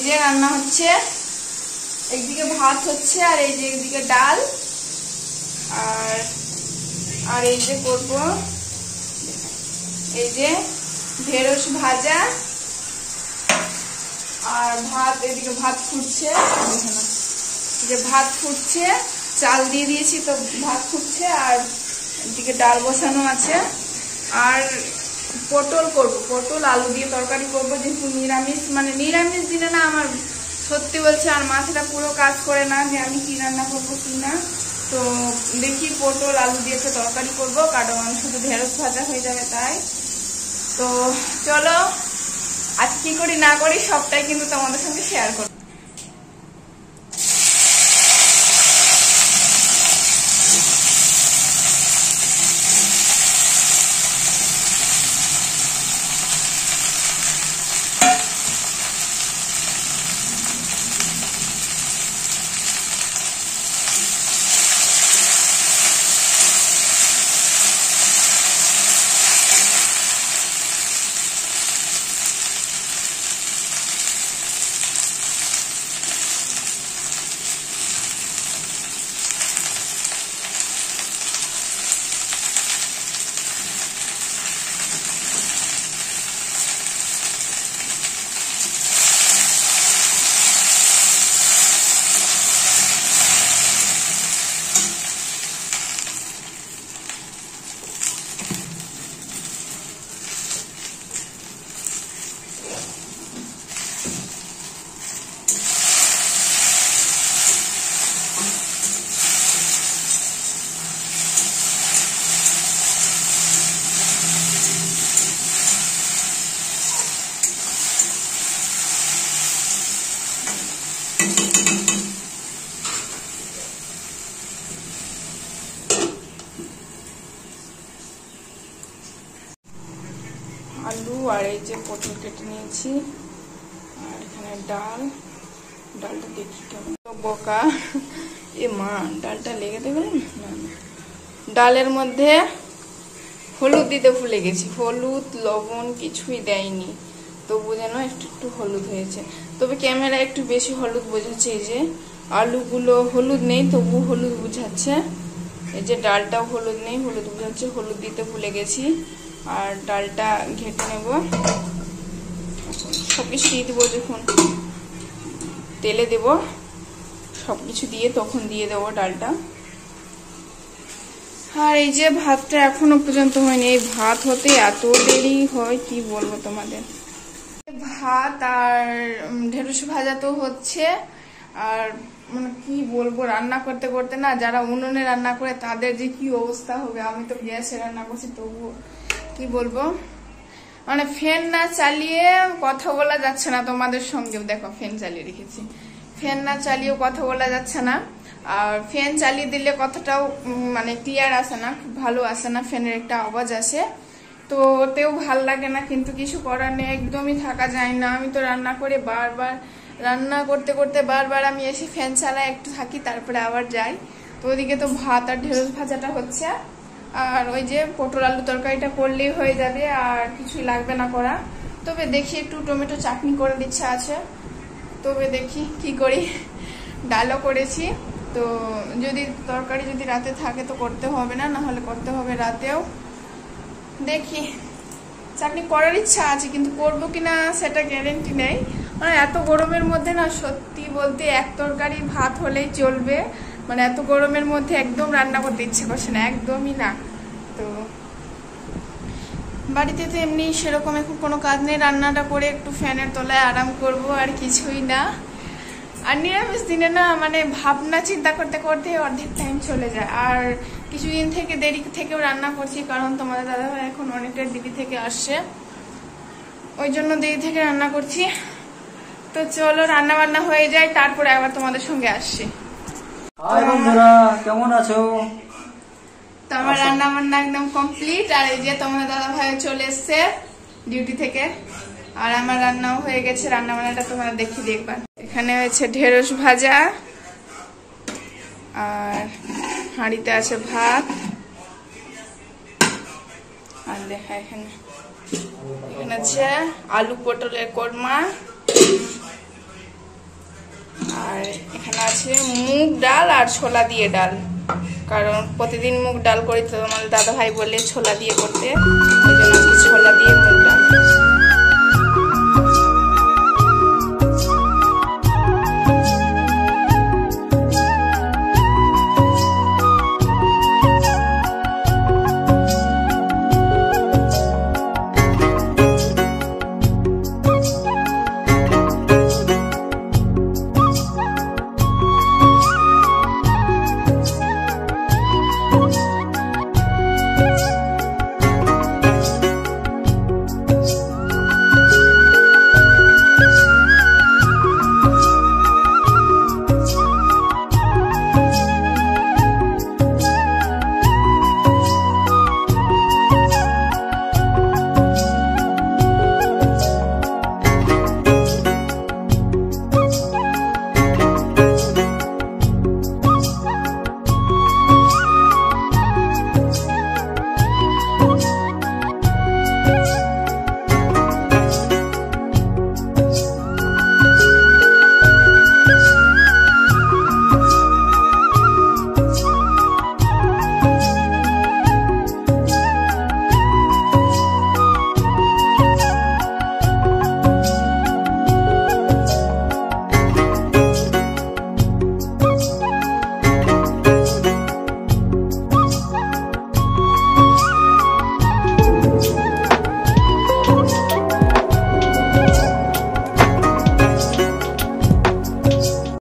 যে রান্না হচ্ছে, একদিকে ভাত হচ্ছে আর এই যে একদিকে ডাল, আর এই যে করব এই যে ঢেঁড়স ভাজা আর ভাত। এদিকে ভাত ফুটছে, যে ভাত ফুটছে, চাল দিয়ে দিয়েছি তো ভাত ফুটছে, আর এদিকে ডাল বসানো আছে। আর পটল করব, পটল আলু দিয়ে তরকারি করব, যেহেতু নিরামিষ, মানে নিরামিষ দিনে না আমার সত্যি বলছে আর মাথাটা পুরো কাজ করে না যে আমি কি রান্না করবো কি না। তো দেখি পটল আলু দিয়ে তো তরকারি করবো, কারণ শুধু ঢেঁড়স ভাজা হয়ে যাবে তাই। তো চলো আজ কি করি না করি সবটাই কিন্তু তোমাদের সঙ্গে শেয়ার করবো। আলু আর এই যে পটল কেটে নিয়েছি, আর এখানে ডালটা দেখি কেমন বোকা। এ মা, ডালটা লেগে দেবে না। ডালের মধ্যে হলুদ দিতে ভুলে গেছি, হলুদ লবণ কিছুই দেয়নি, তবু যেন একটু একটু হলুদ হয়েছে। তবে ক্যামেরা একটু বেশি হলুদ বোঝাচ্ছে। এই যে আলুগুলো হলুদ নেই, তবু হলুদ বোঝাচ্ছে। এই যে ডালটাও হলুদ নেই, হলুদ বোঝাচ্ছে, হলুদ দিতে ভুলে গেছি। আর ডালটা ঘেটে নেব, সবকিছু দিয়ে দেবো, দেখুন তেলে দেব, সবকিছু দিয়ে তখন দিয়ে দেবো ডালটা। আর এই যে ভাতটা এখনো পর্যন্ত হয়নি, এই ভাত হতে এত দেরি হয় কি বলবো তোমাদের। ভাত আর ঢেঁড়স ভাজা তো হচ্ছে, আর মানে কি বলবো, রান্না করতে করতে না, যারা উনুনে রান্না করে তাদের যে কি অবস্থা হবে। আমি তো গ্যাসে রান্না করছি, তবুও কি বলবো, মানে ফ্যান না চালিয়ে কথা বলা যাচ্ছে না তোমাদের সঙ্গে। দেখো ফ্যান চালিয়ে রেখেছি, ফ্যান না চালিয়েও কথা বলা যাচ্ছে না। আর ফ্যান চালিয়ে দিলে কথাটাও মানে ক্লিয়ার আসে না, খুব ভালো আসে না, ফ্যানের একটা আওয়াজ আসে, তো ওতেও ভাল লাগে না। কিন্তু কিছু করার নেই, একদমই থাকা যায় না। আমি তো রান্না করে বারবার, রান্না করতে করতে বারবার আমি এসে ফ্যান চালাই, একটু থাকি, তারপরে আবার যাই। তো ওদিকে তো ভাত আর ঢেঁড়স ভাজাটা হচ্ছে, আর ওই যে পটল আলু তরকারিটা করলেই হয়ে যাবে, আর কিছুই লাগবে না করা। তবে দেখি একটু টমেটো চাটনি করার ইচ্ছা আছে, তবে দেখি কি করি। ডালও করেছি, তো যদি তরকারি যদি রাতে থাকে তো করতে হবে না, না হলে করতে হবে রাতেও। দেখি, চাটনি করার ইচ্ছা আছে, কিন্তু করবো কিনা সেটা গ্যারেন্টি নেই। মানে এত গরমের মধ্যে না, সত্যি বলতে এক তরকারি ভাত হলেই চলবে। মানে এত গরমের মধ্যে একদম রান্না করতে ইচ্ছে করছে না, একদমই না। তো বাড়িতে তো এমনি সেরকম এখন কোনো কাজ নেই, রান্নাটা করে একটু ফ্যানের তলায় আরাম করব, আর কিছুই না। আর নিরামিষ দিনে না, মানে ভাবনা চিন্তা করতে করতে অর্ধেক টাইম চলে যায়। আর কিছুদিন থেকে দেরি থেকেও রান্না করছি, কারণ তোমাদের দাদাভাই এখন অনেকটা দিদি থেকে আসছে, ওই জন্য দেরি থেকে রান্না করছি। তো চলো রান্না বান্না হয়ে যায়, তারপরে আবার তোমাদের সঙ্গে আসছি। হাই বন্ধুরা, কেমন আছো? তো আমার রান্না বান্না একদম কমপ্লিট, আর এই যে তোমাদের দাদাভাই চলে এসছে ডিউটি থেকে, আর আমার রান্নাও হয়ে গেছে। রান্না বান্নাটা তোমরা দেখি দেখবার। এখানে হয়েছে ঢেঁড়স ভাজা, আর হাঁড়িতে আছে ভাত, আর দেখা এখানে এখানে আছে আলু পটলের কোরমা, আর এখানে আছে মুগ ডাল আর ছোলা দিয়ে ডাল, কারণ প্রতিদিন মুগ ডাল করি তো আমার দাদা ভাই বলে ছোলা দিয়ে করতে।